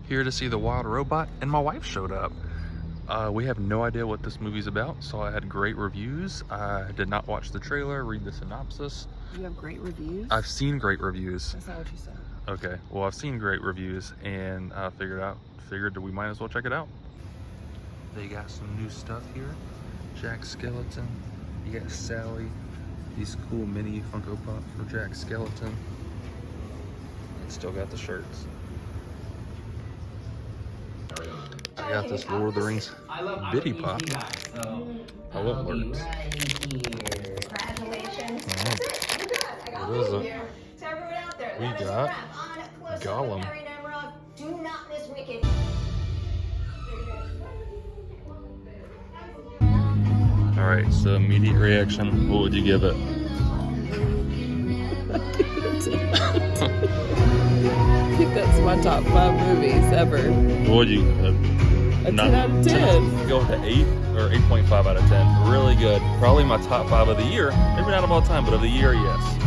here to see The Wild Robot, and my wife showed up. We have no idea what this movie's about, so I had great reviews. I did not watch the trailer, read the synopsis. You have great reviews? I've seen great reviews. That's not what you said. Okay, well, I've seen great reviews, and I figured that we might as well check it out. They got some new stuff here. Jack Skeleton. You got Sally. These cool mini Funko Pop for Jack Skeleton. And still got the shirts. I got this Lord of the Rings Bitty Pop. I love Lurks. Congratulations. What is it? To everyone out there, We that is a got wrap on Close Up with Gollum. Mary Nemrod. Do not miss Wicked. Alright, so immediate reaction. What would you give it? I think that's my top 5 movies ever. What would you? A 10 out of 10. Go with the 8 or 8.5 out of 10. Really good. Probably my top 5 of the year. Maybe not of all time, but of the year, yes.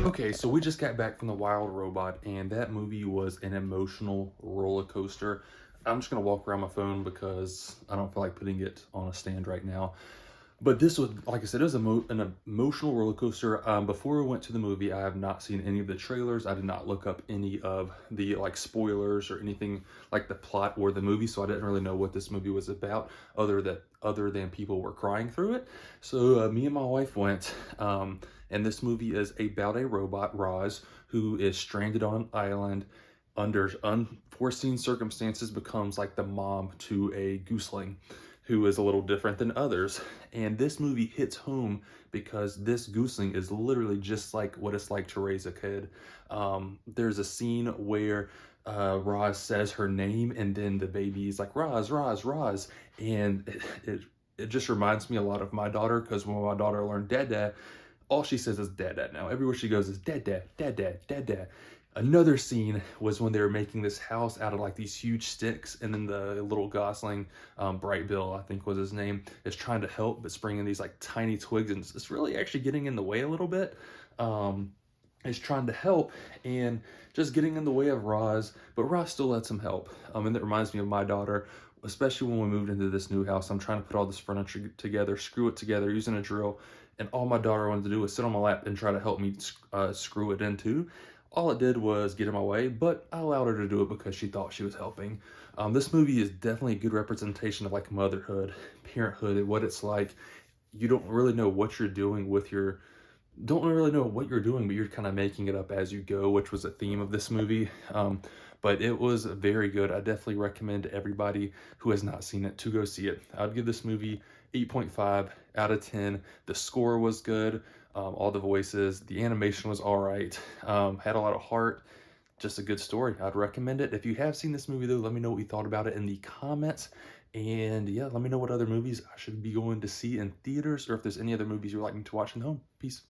Okay, so we just got back from The Wild Robot, and that movie was an emotional roller coaster. I'm just gonna walk around my phone because I don't feel like putting it on a stand right now. But this was, like I said, it was an emotional roller coaster. Before we went to the movie, I have not seen any of the trailers. I did not look up any of the spoilers or anything like the plot or the movie, so I didn't really know what this movie was about, other than people were crying through it. So me and my wife went, and this movie is about a robot, Roz, who is stranded on an island under unforeseen circumstances, becomes like the mom to a gooseling who is a little different than others. And this movie hits home because this gooseling is literally just like what it's like to raise a kid. There's a scene where Roz says her name, and then the baby is like, Roz, Roz, Roz. And it just reminds me a lot of my daughter, because when my daughter learned dad, dad, all she says is dad, dad now. Everywhere she goes is dad, dad, dad, dad, dad, dad. Another scene was when they were making this house out of like these huge sticks, and then the little gosling, Bright Bill, I think was his name, is trying to help, but bringing these like tiny twigs, and it's really actually getting in the way a little bit. Is trying to help and just getting in the way of Roz, but Roz still lets him help. And that reminds me of my daughter, especially when we moved into this new house. I'm trying to put all this furniture together, screw it together using a drill, and all my daughter wanted to do was sit on my lap and try to help me screw it in too. All it did was get in my way, but I allowed her to do it because she thought she was helping. This movie is definitely a good representation of like motherhood, parenthood, and what it's like. You don't really know what you're doing with your, don't really know what you're doing, but you're kind of making it up as you go, which was a theme of this movie. But it was very good. I definitely recommend to everybody who has not seen it to go see it. I'd give this movie 8.5 out of 10. The score was good. All the voices, the animation was all right. Had a lot of heart. Just a good story. I'd recommend it. If you have seen this movie though, let me know what you thought about it in the comments. And yeah, let me know what other movies I should be going to see in theaters, or if there's any other movies you'd like me to watch in the home. Peace.